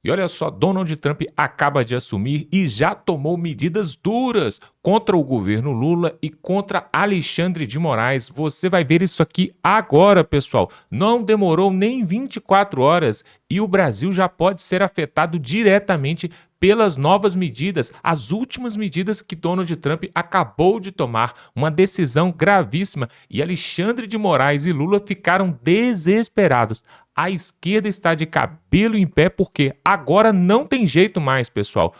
E olha só, Donald Trump acaba de assumir e já tomou medidas duras contra o governo Lula e contra Alexandre de Moraes. Você vai ver isso aqui agora, pessoal. Não demorou nem 24 horas e o Brasil já pode ser afetado diretamente pelas novas medidas, as últimas medidas que Donald Trump acabou de tomar, uma decisão gravíssima, e Alexandre de Moraes e Lula ficaram desesperados. A esquerda está de cabelo em pé porque agora não tem jeito mais, pessoal.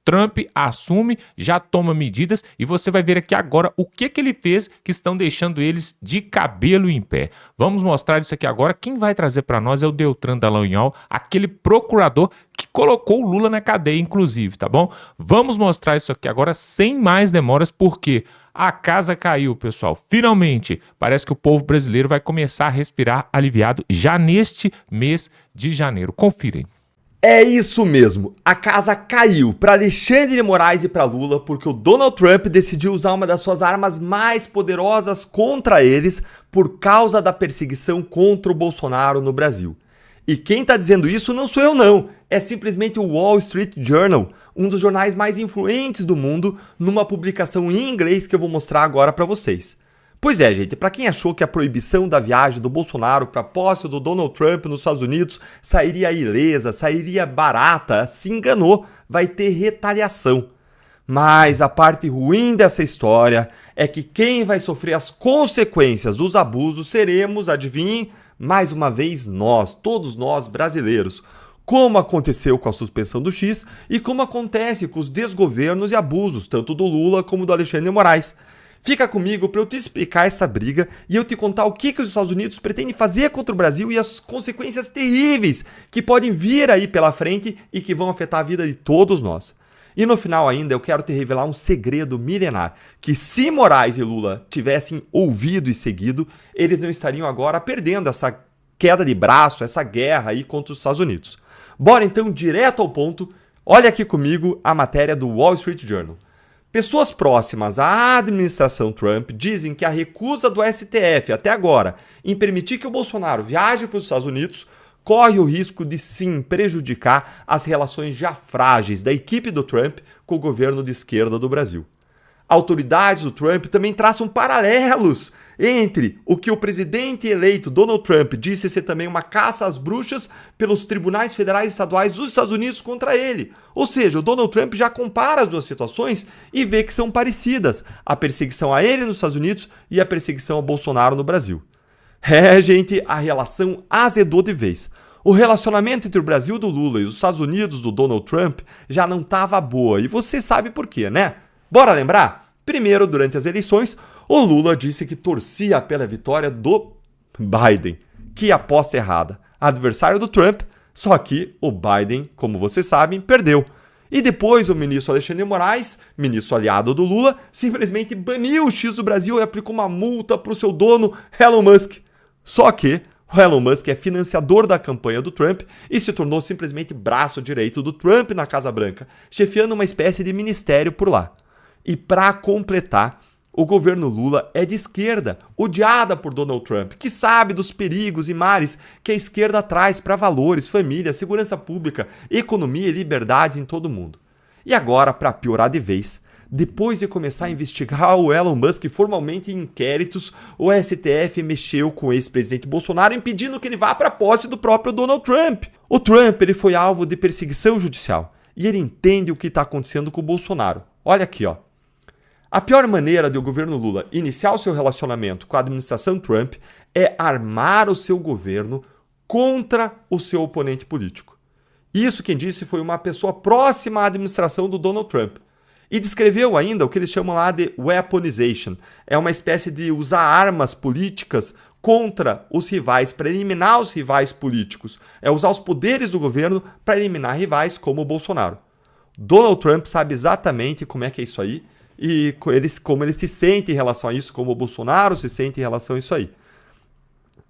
Trump assume, já toma medidas e você vai ver aqui agora o que ele fez que estão deixando eles de cabelo em pé. Vamos mostrar isso aqui agora. Quem vai trazer para nós é o Deltan Dallagnol, aquele procurador que colocou o Lula na cadeia, inclusive, tá bom? Vamos mostrar isso aqui agora sem mais demoras, porque a casa caiu, pessoal. Finalmente, parece que o povo brasileiro vai começar a respirar aliviado já neste mês de janeiro. Confirem. É isso mesmo, a casa caiu para Alexandre de Moraes e para Lula porque o Donald Trump decidiu usar uma das suas armas mais poderosas contra eles por causa da perseguição contra o Bolsonaro no Brasil. E quem está dizendo isso não sou eu não, é simplesmente o Wall Street Journal, um dos jornais mais influentes do mundo, numa publicação em inglês que eu vou mostrar agora para vocês. Pois é, gente, para quem achou que a proibição da viagem do Bolsonaro para a posse do Donald Trump nos Estados Unidos sairia ilesa, sairia barata, se enganou, vai ter retaliação. Mas a parte ruim dessa história é que quem vai sofrer as consequências dos abusos seremos, adivinhem, mais uma vez nós, todos nós brasileiros. Como aconteceu com a suspensão do X e como acontece com os desgovernos e abusos, tanto do Lula como do Alexandre de Moraes. Fica comigo para eu te explicar essa briga e eu te contar o que os Estados Unidos pretendem fazer contra o Brasil e as consequências terríveis que podem vir aí pela frente e que vão afetar a vida de todos nós. E no final ainda eu quero te revelar um segredo milenar, que se Moraes e Lula tivessem ouvido e seguido, eles não estariam agora perdendo essa queda de braço, essa guerra aí contra os Estados Unidos. Bora então direto ao ponto, olha aqui comigo a matéria do Wall Street Journal. Pessoas próximas à administração Trump dizem que a recusa do STF até agora em permitir que o Bolsonaro viaje para os Estados Unidos corre o risco de sim prejudicar as relações já frágeis da equipe do Trump com o governo de esquerda do Brasil. Autoridades do Trump também traçam paralelos entre o que o presidente eleito Donald Trump disse ser também uma caça às bruxas pelos tribunais federais e estaduais dos Estados Unidos contra ele. Ou seja, o Donald Trump já compara as duas situações e vê que são parecidas, a perseguição a ele nos Estados Unidos e a perseguição a Bolsonaro no Brasil. É, gente, a relação azedou de vez. O relacionamento entre o Brasil do Lula e os Estados Unidos do Donald Trump já não estava boa, e você sabe por quê, né? Bora lembrar? Primeiro, durante as eleições, o Lula disse que torcia pela vitória do Biden. Que aposta errada. Adversário do Trump, só que o Biden, como vocês sabem, perdeu. E depois o ministro Alexandre de Moraes, ministro aliado do Lula, simplesmente baniu o X do Brasil e aplicou uma multa para o seu dono, Elon Musk. Só que o Elon Musk é financiador da campanha do Trump e se tornou simplesmente braço direito do Trump na Casa Branca, chefiando uma espécie de ministério por lá. E para completar, o governo Lula é de esquerda, odiada por Donald Trump, que sabe dos perigos e males que a esquerda traz para valores, família, segurança pública, economia e liberdade em todo o mundo. E agora, para piorar de vez, depois de começar a investigar o Elon Musk formalmente em inquéritos, o STF mexeu com o ex-presidente Bolsonaro impedindo que ele vá para a posse do próprio Donald Trump. O Trump ele foi alvo de perseguição judicial e ele entende o que está acontecendo com o Bolsonaro. Olha aqui, ó. A pior maneira de o governo Lula iniciar o seu relacionamento com a administração Trump é armar o seu governo contra o seu oponente político. Isso quem disse foi uma pessoa próxima à administração do Donald Trump. E descreveu ainda o que eles chamam lá de weaponization. É uma espécie de usar armas políticas contra os rivais, para eliminar os rivais políticos. É usar os poderes do governo para eliminar rivais como o Bolsonaro. Donald Trump sabe exatamente como é que é isso aí e como ele se sente em relação a isso, como o Bolsonaro se sente em relação a isso aí.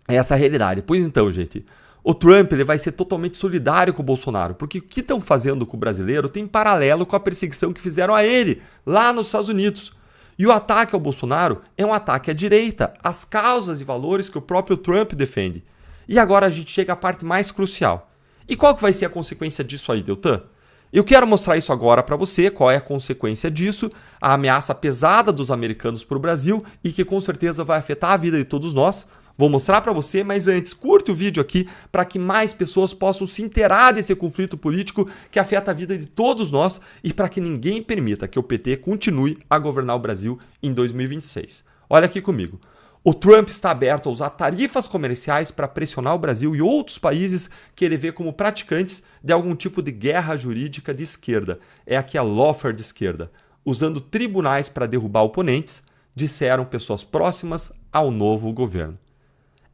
É essa a realidade. Pois então, gente, o Trump ele vai ser totalmente solidário com o Bolsonaro, porque o que estão fazendo com o brasileiro tem paralelo com a perseguição que fizeram a ele lá nos Estados Unidos. E o ataque ao Bolsonaro é um ataque à direita, às causas e valores que o próprio Trump defende. E agora a gente chega à parte mais crucial. E qual que vai ser a consequência disso aí, Deltan? Eu quero mostrar isso agora para você, qual é a consequência disso, a ameaça pesada dos americanos para o Brasil e que com certeza vai afetar a vida de todos nós. Vou mostrar para você, mas antes, curte o vídeo aqui para que mais pessoas possam se inteirar desse conflito político que afeta a vida de todos nós e para que ninguém permita que o PT continue a governar o Brasil em 2026. Olha aqui comigo. O Trump está aberto a usar tarifas comerciais para pressionar o Brasil e outros países que ele vê como praticantes de algum tipo de guerra jurídica de esquerda. É aqui a lawfare de esquerda. Usando tribunais para derrubar oponentes, disseram pessoas próximas ao novo governo.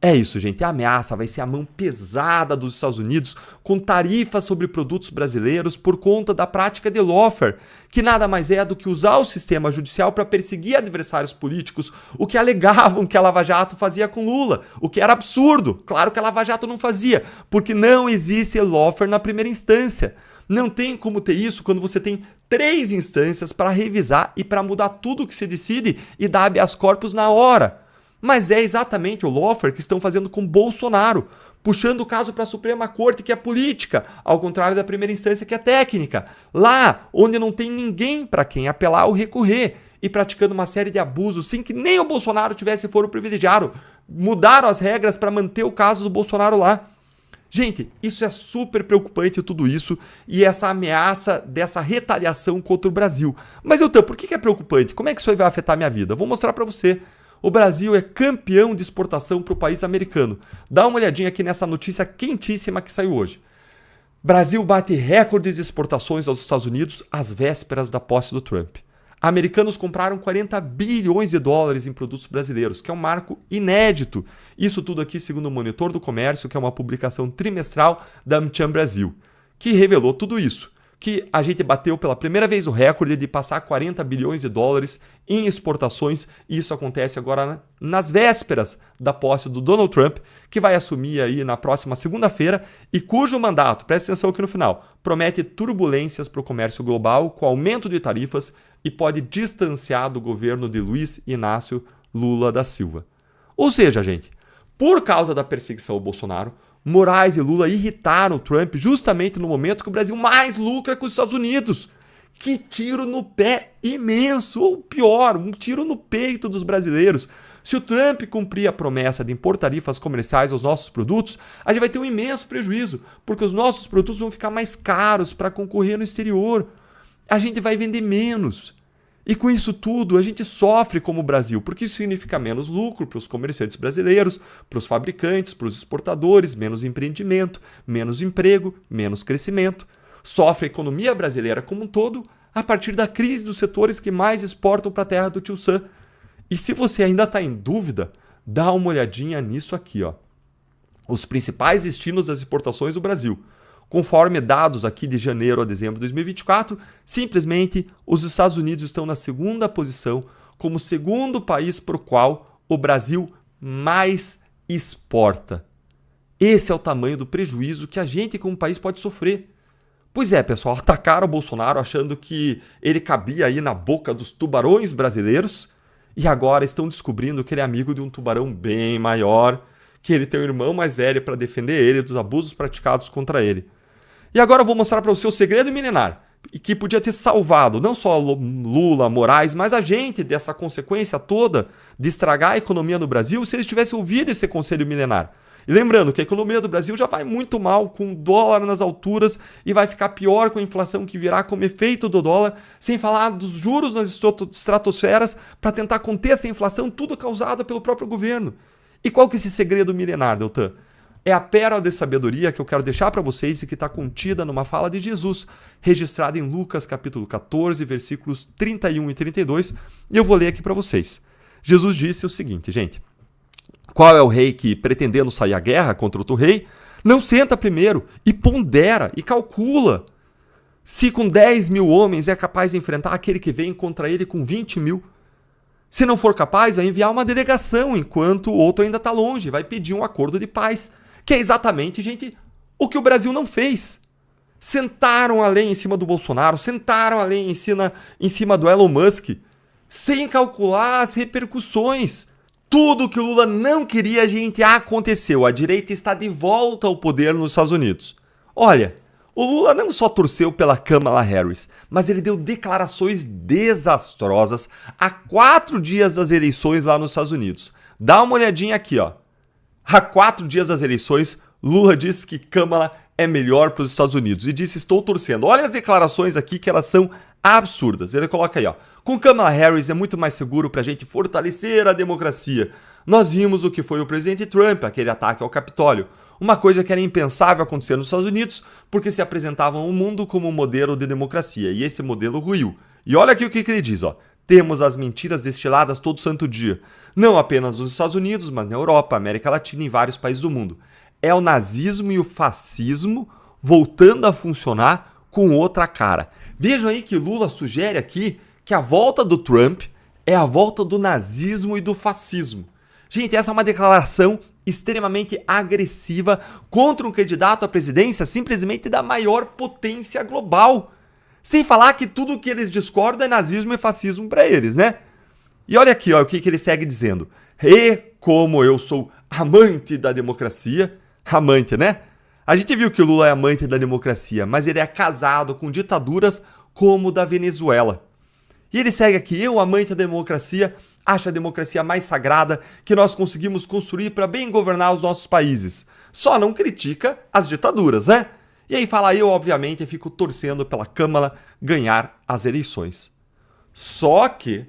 É isso, gente. A ameaça vai ser a mão pesada dos Estados Unidos com tarifas sobre produtos brasileiros por conta da prática de lawfare, que nada mais é do que usar o sistema judicial para perseguir adversários políticos, o que alegavam que a Lava Jato fazia com Lula, o que era absurdo. Claro que a Lava Jato não fazia, porque não existe lawfare na primeira instância. Não tem como ter isso quando você tem 3 instâncias para revisar e para mudar tudo o que se decide e dar habeas corpus na hora. Mas é exatamente o lawfare que estão fazendo com Bolsonaro, puxando o caso para a Suprema Corte, que é política, ao contrário da primeira instância, que é técnica. Lá, onde não tem ninguém para quem apelar ou recorrer, e praticando uma série de abusos sem que nem o Bolsonaro tivesse foro privilegiado. Mudaram as regras para manter o caso do Bolsonaro lá. Gente, isso é super preocupante, tudo isso, e essa ameaça dessa retaliação contra o Brasil. Mas, Deltan, por que é preocupante? Como é que isso aí vai afetar a minha vida? Vou mostrar para você. O Brasil é campeão de exportação para o país americano. Dá uma olhadinha aqui nessa notícia quentíssima que saiu hoje. Brasil bate recordes de exportações aos Estados Unidos às vésperas da posse do Trump. Americanos compraram 40 bilhões de dólares em produtos brasileiros, que é um marco inédito. Isso tudo aqui segundo o Monitor do Comércio, que é uma publicação trimestral da AmCham Brasil, que revelou tudo isso. Que a gente bateu pela primeira vez o recorde de passar 40 bilhões de dólares em exportações, e isso acontece agora nas vésperas da posse do Donald Trump, que vai assumir aí na próxima segunda-feira e cujo mandato, presta atenção aqui no final, promete turbulências para o comércio global com aumento de tarifas e pode distanciar do governo de Luiz Inácio Lula da Silva. Ou seja, gente, por causa da perseguição ao Bolsonaro, Moraes e Lula irritaram o Trump justamente no momento que o Brasil mais lucra com os Estados Unidos. Que tiro no pé imenso, ou pior, um tiro no peito dos brasileiros. Se o Trump cumprir a promessa de impor tarifas comerciais aos nossos produtos, a gente vai ter um imenso prejuízo, porque os nossos produtos vão ficar mais caros para concorrer no exterior. A gente vai vender menos. E com isso tudo, a gente sofre como Brasil, porque isso significa menos lucro para os comerciantes brasileiros, para os fabricantes, para os exportadores, menos empreendimento, menos emprego, menos crescimento. Sofre a economia brasileira como um todo a partir da crise dos setores que mais exportam para a terra do Tio Sam. E se você ainda está em dúvida, dá uma olhadinha nisso aqui, ó. Os principais destinos das exportações do Brasil. Conforme dados aqui de janeiro a dezembro de 2024, simplesmente os Estados Unidos estão na segunda posição como segundo país para o qual o Brasil mais exporta. Esse é o tamanho do prejuízo que a gente como país pode sofrer. Pois é, pessoal, atacaram o Bolsonaro achando que ele cabia aí na boca dos tubarões brasileiros e agora estão descobrindo que ele é amigo de um tubarão bem maior, que ele tem um irmão mais velho para defender ele dos abusos praticados contra ele. E agora eu vou mostrar para você o segredo milenar, e que podia ter salvado não só Lula, Moraes, mas a gente dessa consequência toda de estragar a economia no Brasil se eles tivessem ouvido esse conselho milenar. E lembrando que a economia do Brasil já vai muito mal com o dólar nas alturas e vai ficar pior com a inflação que virá como efeito do dólar, sem falar dos juros nas estratosferas para tentar conter essa inflação, tudo causada pelo próprio governo. E qual que é esse segredo milenar, Deltan? É a pérola de sabedoria que eu quero deixar para vocês e que está contida numa fala de Jesus, registrada em Lucas capítulo 14, versículos 31 e 32, e eu vou ler aqui para vocês. Jesus disse o seguinte, gente: qual é o rei que, pretendendo sair à guerra contra outro rei, não senta primeiro e pondera e calcula se com 10 mil homens é capaz de enfrentar aquele que vem contra ele com 20 mil? Se não for capaz, vai enviar uma delegação enquanto o outro ainda está longe, vai pedir um acordo de paz. Que é exatamente, gente, o que o Brasil não fez. Sentaram a lei em cima do Bolsonaro, sentaram a lei em cima do Elon Musk, sem calcular as repercussões. Tudo que o Lula não queria, gente, aconteceu. A direita está de volta ao poder nos Estados Unidos. Olha, o Lula não só torceu pela Kamala Harris, mas ele deu declarações desastrosas há 4 dias das eleições lá nos Estados Unidos. Dá uma olhadinha aqui, ó. Há 4 dias das eleições, Lula disse que Kamala é melhor para os Estados Unidos e disse: estou torcendo. Olha as declarações aqui que elas são absurdas. Ele coloca aí, ó: com Kamala Harris é muito mais seguro para a gente fortalecer a democracia. Nós vimos o que foi o presidente Trump, aquele ataque ao Capitólio. Uma coisa que era impensável acontecer nos Estados Unidos, porque se apresentavam o mundo como um modelo de democracia, e esse modelo ruiu. E olha aqui o que ele diz, ó: temos as mentiras destiladas todo santo dia, não apenas nos Estados Unidos, mas na Europa, América Latina e em vários países do mundo. É o nazismo e o fascismo voltando a funcionar com outra cara. Vejam aí que Lula sugere aqui que a volta do Trump é a volta do nazismo e do fascismo. Gente, essa é uma declaração extremamente agressiva contra um candidato à presidência simplesmente da maior potência global. Sem falar que tudo que eles discordam é nazismo e fascismo para eles, né? E olha aqui, ó, o que ele segue dizendo. E como eu sou amante da democracia, amante, né? A gente viu que o Lula é amante da democracia, mas ele é casado com ditaduras como da Venezuela. E ele segue aqui: eu, amante da democracia, acho a democracia mais sagrada que nós conseguimos construir para bem governar os nossos países. Só não critica as ditaduras, né? E aí fala: eu, obviamente, fico torcendo pela Câmara ganhar as eleições. Só que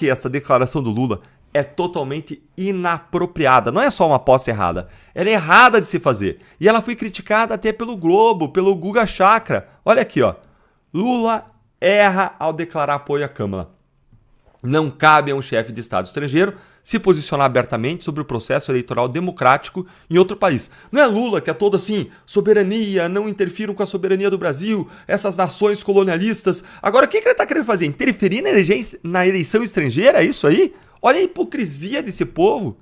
essa declaração do Lula é totalmente inapropriada. Não é só uma aposta errada. Ela é errada de se fazer. E ela foi criticada até pelo Globo, pelo Guga Chakra. Olha aqui, ó. Lula erra ao declarar apoio à Câmara. Não cabe a um chefe de Estado estrangeiro se posicionar abertamente sobre o processo eleitoral democrático em outro país. Não é Lula que é todo assim: soberania, não interfiram com a soberania do Brasil, essas nações colonialistas. Agora, o que ele está querendo fazer? Interferir na eleição estrangeira? É isso aí? Olha a hipocrisia desse povo.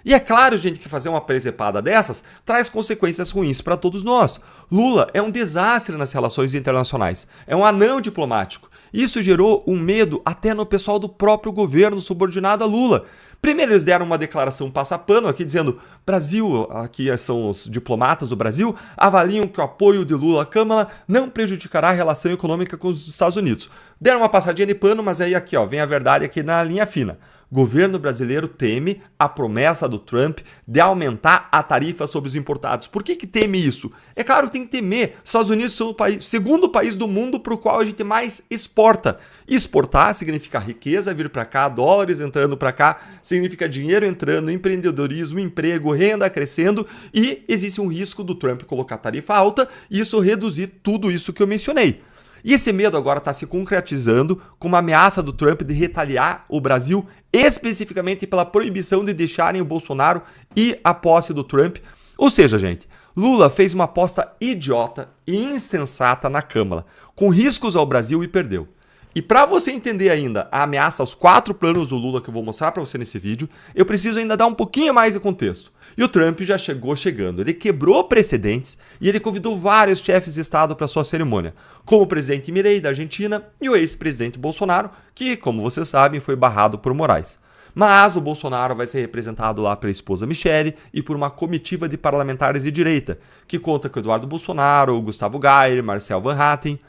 E é claro, gente, que fazer uma presepada dessas traz consequências ruins para todos nós. Lula é um desastre nas relações internacionais. É um anão diplomático. Isso gerou um medo até no pessoal do próprio governo subordinado a Lula. Primeiro eles deram uma declaração passapano aqui dizendo: Brasil, aqui são os diplomatas do Brasil, avaliam que o apoio de Lula à Câmara não prejudicará a relação econômica com os Estados Unidos. Deram uma passadinha de pano, mas aí aqui, ó, vem a verdade aqui na linha fina. Governo brasileiro teme a promessa do Trump de aumentar a tarifa sobre os importados. Por que teme isso? É claro que tem que temer. Os Estados Unidos são o segundo país do mundo para o qual a gente mais exporta. Exportar significa riqueza vir para cá, dólares entrando para cá, significa dinheiro entrando, empreendedorismo, emprego, renda crescendo, e existe um risco do Trump colocar tarifa alta e isso reduzir tudo isso que eu mencionei. E esse medo agora está se concretizando com uma ameaça do Trump de retaliar o Brasil, especificamente pela proibição de deixarem o Bolsonaro e a posse do Trump. Ou seja, gente, Lula fez uma aposta idiota e insensata na Câmara, com riscos ao Brasil, e perdeu. E para você entender ainda a ameaça aos 4 planos do Lula que eu vou mostrar para você nesse vídeo, eu preciso ainda dar um pouquinho mais de contexto. E o Trump já chegou chegando. Ele quebrou precedentes e ele convidou vários chefes de Estado para sua cerimônia, como o presidente Milei da Argentina e o ex-presidente Bolsonaro, que, como vocês sabem, foi barrado por Moraes. Mas o Bolsonaro vai ser representado lá pela esposa Michele e por uma comitiva de parlamentares de direita, que conta com Eduardo Bolsonaro, Gustavo Gayer, Marcel Van Hatten.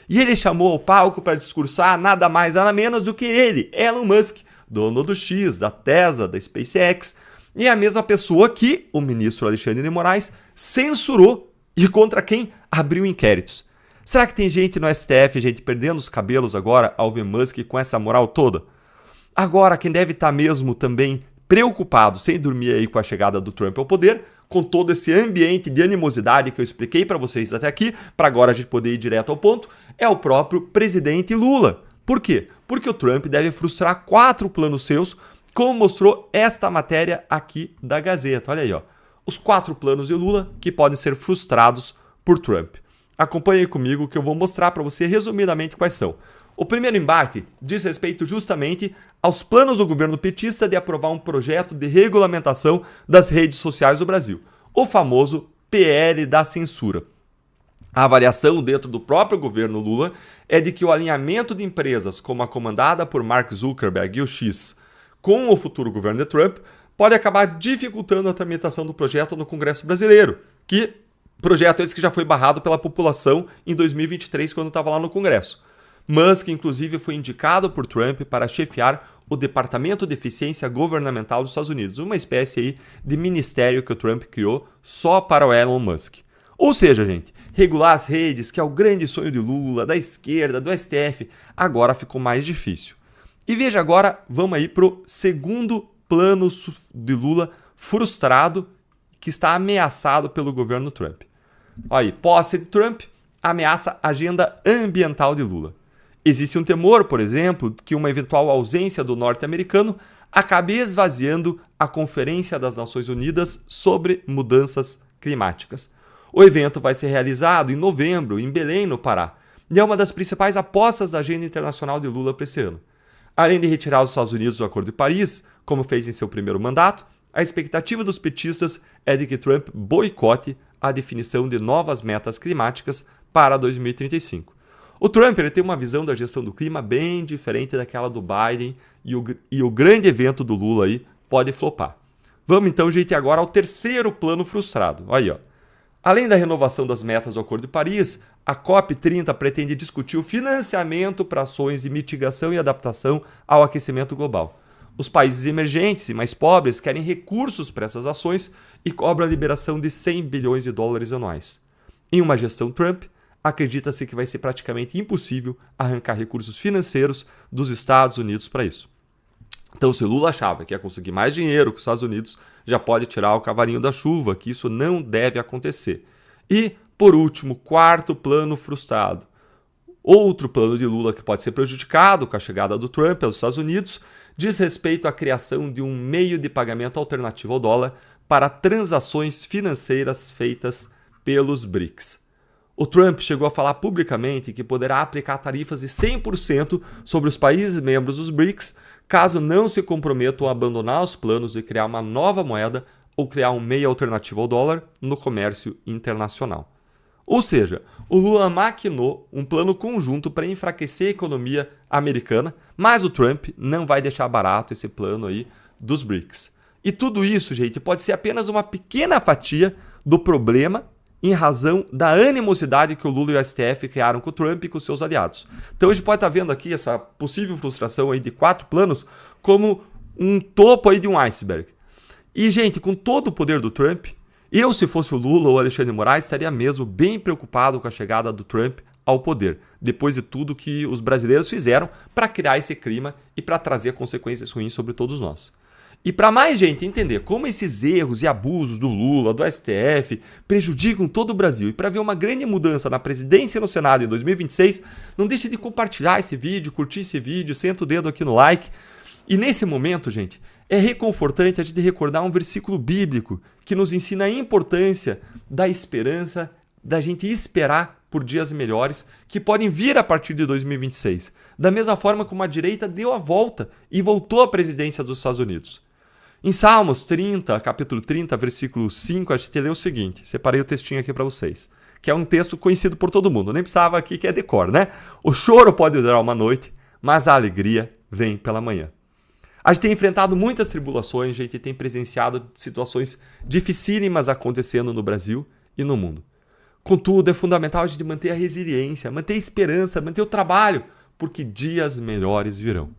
E ele chamou ao palco para discursar nada mais nada menos do que ele, Elon Musk, dono do X, da Tesla, da SpaceX, e a mesma pessoa que o ministro Alexandre de Moraes censurou e contra quem abriu inquéritos. Será que tem gente no STF, gente perdendo os cabelos agora ao ver Musk com essa moral toda? Agora, quem deve estar mesmo também preocupado, sem dormir aí com a chegada do Trump ao poder, com todo esse ambiente de animosidade que eu expliquei para vocês até aqui, para agora a gente poder ir direto ao ponto, é o próprio presidente Lula. Por quê? Porque o Trump deve frustrar 4 planos seus, como mostrou esta matéria aqui da Gazeta. Olha aí, ó. Os 4 planos de Lula que podem ser frustrados por Trump. Acompanhe comigo que eu vou mostrar para você resumidamente quais são. O primeiro embate diz respeito justamente aos planos do governo petista de aprovar um projeto de regulamentação das redes sociais do Brasil, o famoso PL da censura. A avaliação dentro do próprio governo Lula é de que o alinhamento de empresas como a comandada por Mark Zuckerberg e o X com o futuro governo de Trump pode acabar dificultando a tramitação do projeto no Congresso brasileiro, que Projeto esse que já foi barrado pela população em 2023, quando estava lá no Congresso. Musk, inclusive, foi indicado por Trump para chefiar o Departamento de Eficiência Governamental dos Estados Unidos, uma espécie aí de ministério que o Trump criou só para o Elon Musk. Ou seja, gente, regular as redes, que é o grande sonho de Lula, da esquerda, do STF, agora ficou mais difícil. E veja agora, vamos aí para o segundo plano de Lula frustrado, que está ameaçado pelo governo Trump. Olha aí, posse de Trump ameaça a agenda ambiental de Lula. Existe um temor, por exemplo, que uma eventual ausência do norte-americano acabe esvaziando a Conferência das Nações Unidas sobre Mudanças Climáticas. O evento vai ser realizado em novembro, em Belém, no Pará, e é uma das principais apostas da agenda internacional de Lula para esse ano. Além de retirar os Estados Unidos do Acordo de Paris, como fez em seu primeiro mandato, a expectativa dos petistas é de que Trump boicote a definição de novas metas climáticas para 2035. O Trump tem uma visão da gestão do clima bem diferente daquela do Biden e o grande evento do Lula aí pode flopar. Vamos então, gente, agora ao terceiro plano frustrado. Aí, ó. Além da renovação das metas do Acordo de Paris, a COP30 pretende discutir o financiamento para ações de mitigação e adaptação ao aquecimento global. Os países emergentes e mais pobres querem recursos para essas ações e cobram a liberação de 100 bilhões de dólares anuais. Em uma gestão Trump, acredita-se que vai ser praticamente impossível arrancar recursos financeiros dos Estados Unidos para isso. Então, se Lula achava que ia conseguir mais dinheiro que os Estados Unidos, já pode tirar o cavalinho da chuva, que isso não deve acontecer. E, por último, quarto plano frustrado. Outro plano de Lula que pode ser prejudicado com a chegada do Trump aos Estados Unidos diz respeito à criação de um meio de pagamento alternativo ao dólar para transações financeiras feitas pelos BRICS. O Trump chegou a falar publicamente que poderá aplicar tarifas de 100% sobre os países membros dos BRICS, caso não se comprometam a abandonar os planos de criar uma nova moeda ou criar um meio alternativo ao dólar no comércio internacional. Ou seja, o Lula maquinou um plano conjunto para enfraquecer a economia americana, mas o Trump não vai deixar barato esse plano aí dos BRICS. E tudo isso, gente, pode ser apenas uma pequena fatia do problema em razão da animosidade que o Lula e o STF criaram com o Trump e com seus aliados. Então a gente pode estar vendo aqui essa possível frustração aí de 4 planos como um topo aí de um iceberg. E, gente, com todo o poder do Trump, eu, se fosse o Lula ou o Alexandre de Moraes, estaria mesmo bem preocupado com a chegada do Trump ao poder, depois de tudo que os brasileiros fizeram para criar esse clima e para trazer consequências ruins sobre todos nós. E para mais gente entender como esses erros e abusos do Lula, do STF, prejudicam todo o Brasil e para ver uma grande mudança na presidência e no Senado em 2026, não deixe de compartilhar esse vídeo, curtir esse vídeo, senta o dedo aqui no like. E nesse momento, gente, é reconfortante a gente recordar um versículo bíblico que nos ensina a importância da esperança, da gente esperar por dias melhores que podem vir a partir de 2026. Da mesma forma como a direita deu a volta e voltou à presidência dos Estados Unidos. Em Salmos 30, capítulo 30, versículo 5, a gente lê o seguinte, separei o textinho aqui para vocês, que é um texto conhecido por todo mundo, nem precisava aqui que é decor, né? O choro pode durar uma noite, mas a alegria vem pela manhã. A gente tem enfrentado muitas tribulações, a gente tem presenciado situações dificílimas acontecendo no Brasil e no mundo. Contudo, é fundamental a gente manter a resiliência, manter a esperança, manter o trabalho, porque dias melhores virão.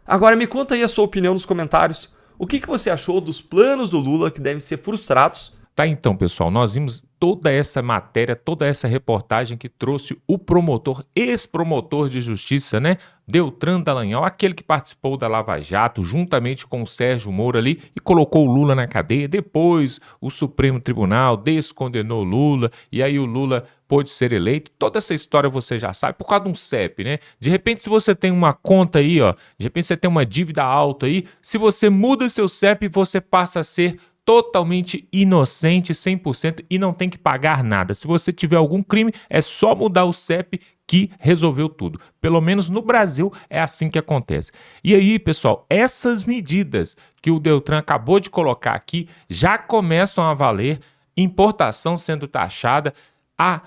Agora me conta aí a sua opinião nos comentários. O que você achou dos planos do Lula que devem ser frustrados? Tá, então, pessoal, nós vimos toda essa matéria, toda essa reportagem que trouxe o promotor, ex-promotor de justiça, né? Deltan Dallagnol, aquele que participou da Lava Jato, juntamente com o Sérgio Moro ali, e colocou o Lula na cadeia. Depois, o Supremo Tribunal descondenou o Lula, e aí o Lula pôde ser eleito. Toda essa história você já sabe, por causa de um CEP, né? De repente, se você tem uma conta aí, ó, de repente você tem uma dívida alta aí, se você muda seu CEP, você passa a ser totalmente inocente, 100%, e não tem que pagar nada. Se você tiver algum crime, é só mudar o CEP que resolveu tudo. Pelo menos no Brasil é assim que acontece. E aí, pessoal, essas medidas que o Deltan acabou de colocar aqui já começam a valer, importação sendo taxada, a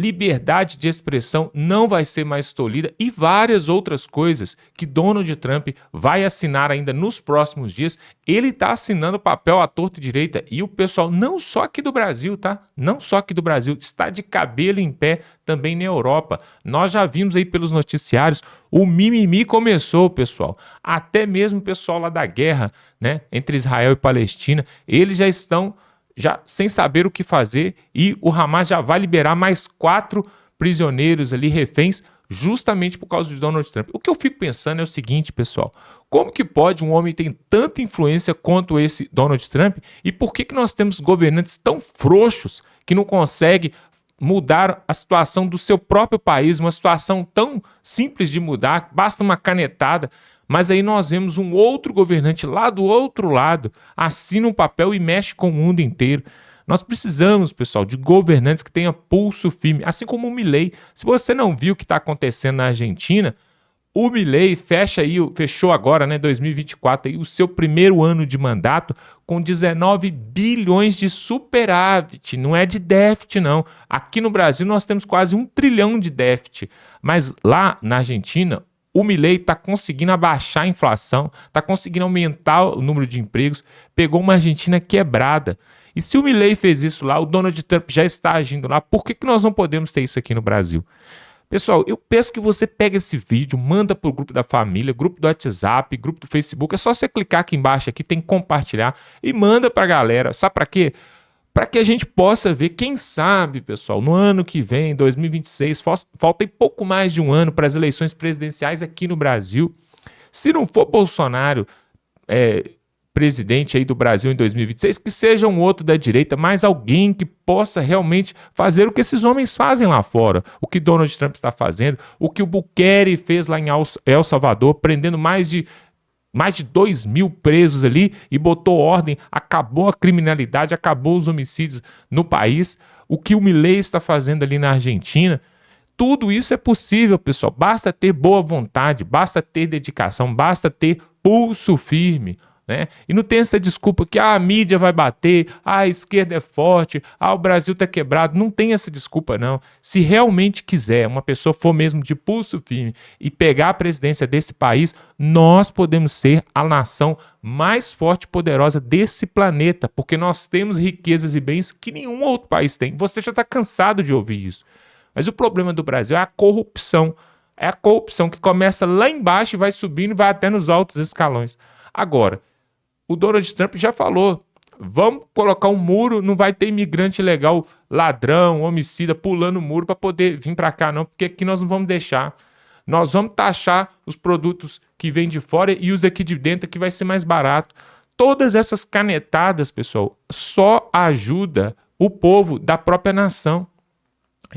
liberdade de expressão não vai ser mais tolhida e várias outras coisas que Donald Trump vai assinar ainda nos próximos dias. Ele está assinando papel à torta e direita e o pessoal, não só aqui do Brasil, tá? Não só aqui do Brasil, está de cabelo em pé também na Europa. Nós já vimos aí pelos noticiários, o mimimi começou, pessoal. Até mesmo o pessoal lá da guerra, né, entre Israel e Palestina, eles já estão sem saber o que fazer e o Hamas já vai liberar mais 4 prisioneiros ali, reféns, justamente por causa de Donald Trump. O que eu fico pensando é o seguinte, pessoal, como que pode um homem ter tanta influência quanto esse Donald Trump e por que nós temos governantes tão frouxos que não conseguem mudar a situação do seu próprio país, uma situação tão simples de mudar, basta uma canetada. Mas aí nós vemos um outro governante lá do outro lado, assina um papel e mexe com o mundo inteiro. Nós precisamos, pessoal, de governantes que tenham pulso firme, assim como o Milei. Se você não viu o que está acontecendo na Argentina, o Milei fechou agora, né, 2024, aí, o seu primeiro ano de mandato com 19 bilhões de superávit, não é de déficit, não. Aqui no Brasil nós temos quase 1 trilhão de déficit, mas lá na Argentina, o Milei está conseguindo abaixar a inflação, está conseguindo aumentar o número de empregos, pegou uma Argentina quebrada. E se o Milei fez isso lá, o Donald Trump já está agindo lá, por que nós não podemos ter isso aqui no Brasil? Pessoal, eu peço que você pegue esse vídeo, manda para o grupo da família, grupo do WhatsApp, grupo do Facebook, é só você clicar aqui embaixo, aqui tem que compartilhar e manda para a galera. Sabe para quê? Para que a gente possa ver, quem sabe, pessoal, no ano que vem, 2026, falta pouco mais de um ano para as eleições presidenciais aqui no Brasil. Se não for Bolsonaro presidente aí do Brasil em 2026, que seja um outro da direita, mas alguém que possa realmente fazer o que esses homens fazem lá fora, o que Donald Trump está fazendo, o que o Bukele fez lá em El Salvador, prendendo mais de 2.000 presos ali e botou ordem, acabou a criminalidade, acabou os homicídios no país, o que o Milei está fazendo ali na Argentina. Tudo isso é possível, pessoal, basta ter boa vontade, basta ter dedicação, basta ter pulso firme, né? E não tem essa desculpa que a mídia vai bater, a esquerda é forte, o Brasil está quebrado. Não tem essa desculpa, não. Se realmente quiser, uma pessoa for mesmo de pulso firme e pegar a presidência desse país, nós podemos ser a nação mais forte e poderosa desse planeta, porque nós temos riquezas e bens que nenhum outro país tem. Você já está cansado de ouvir isso. Mas o problema do Brasil é a corrupção. É a corrupção que começa lá embaixo e vai subindo e vai até nos altos escalões. Agora, o Donald Trump já falou, vamos colocar um muro, não vai ter imigrante ilegal, ladrão, homicida, pulando o muro para poder vir para cá não, porque aqui nós não vamos deixar. Nós vamos taxar os produtos que vêm de fora e os daqui de dentro que vai ser mais barato. Todas essas canetadas, pessoal, só ajuda o povo da própria nação.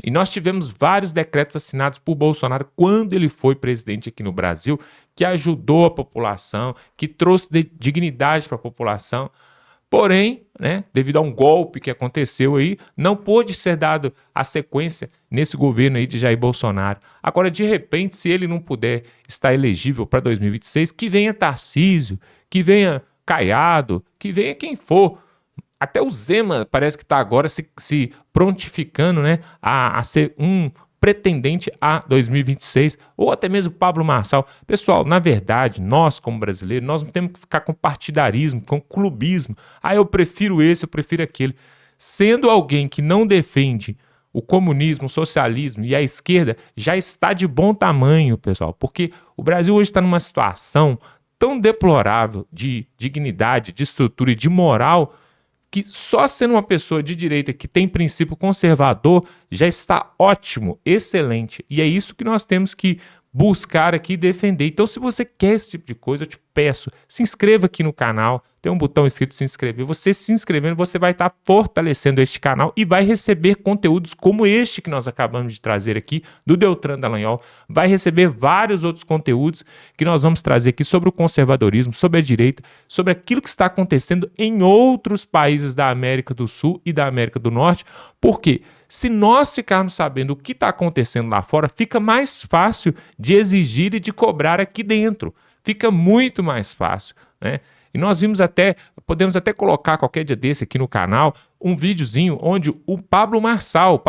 E nós tivemos vários decretos assinados por Bolsonaro quando ele foi presidente aqui no Brasil, que ajudou a população, que trouxe dignidade para a população. Porém, né, devido a um golpe que aconteceu aí, não pôde ser dado a sequência nesse governo aí de Jair Bolsonaro. Agora, de repente, se ele não puder estar elegível para 2026, que venha Tarcísio, que venha Caiado, que venha quem for. Até o Zema parece que está agora se prontificando, né, a ser um pretendente a 2026, ou até mesmo Pablo Marçal. Pessoal, na verdade, nós como brasileiros, nós não temos que ficar com partidarismo, com clubismo. Eu prefiro esse, eu prefiro aquele. Sendo alguém que não defende o comunismo, o socialismo e a esquerda, já está de bom tamanho, pessoal, porque o Brasil hoje está numa situação tão deplorável de dignidade, de estrutura e de moral, que só sendo uma pessoa de direita que tem princípio conservador já está ótimo, excelente. E é isso que nós temos que buscar aqui e defender. Então, se você quer esse tipo de coisa, eu te peço, se inscreva aqui no canal. Tem um botão escrito se inscrever. Você se inscrevendo, você vai estar fortalecendo este canal e vai receber conteúdos como este que nós acabamos de trazer aqui, do Deltan Dallagnol. Vai receber vários outros conteúdos que nós vamos trazer aqui sobre o conservadorismo, sobre a direita, sobre aquilo que está acontecendo em outros países da América do Sul e da América do Norte. Porque se nós ficarmos sabendo o que está acontecendo lá fora, fica mais fácil de exigir e de cobrar aqui dentro. Fica muito mais fácil, né? E nós podemos até colocar qualquer dia desse aqui no canal, um videozinho onde o Pablo Marçal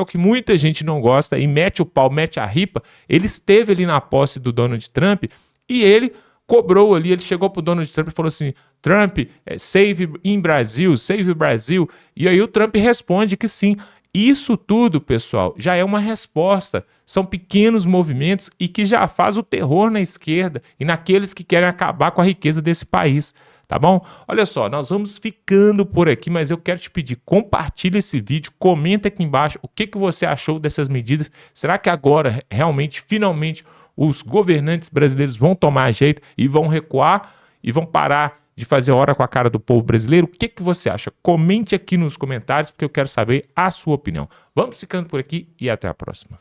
que muita gente não gosta e mete o pau, mete a ripa, ele esteve ali na posse do Donald Trump e ele cobrou ali, ele chegou pro Donald Trump e falou assim, Trump, save in Brasil, save Brasil. E aí o Trump responde que sim. Isso tudo, pessoal, já é uma resposta. São pequenos movimentos e que já faz o terror na esquerda e naqueles que querem acabar com a riqueza desse país. Tá bom? Olha só, nós vamos ficando por aqui, mas eu quero te pedir, compartilha esse vídeo, comenta aqui embaixo o que você achou dessas medidas. Será que agora, realmente, finalmente, os governantes brasileiros vão tomar jeito e vão recuar e vão parar de fazer hora com a cara do povo brasileiro? O que você acha? Comente aqui nos comentários, porque eu quero saber a sua opinião. Vamos ficando por aqui e até a próxima.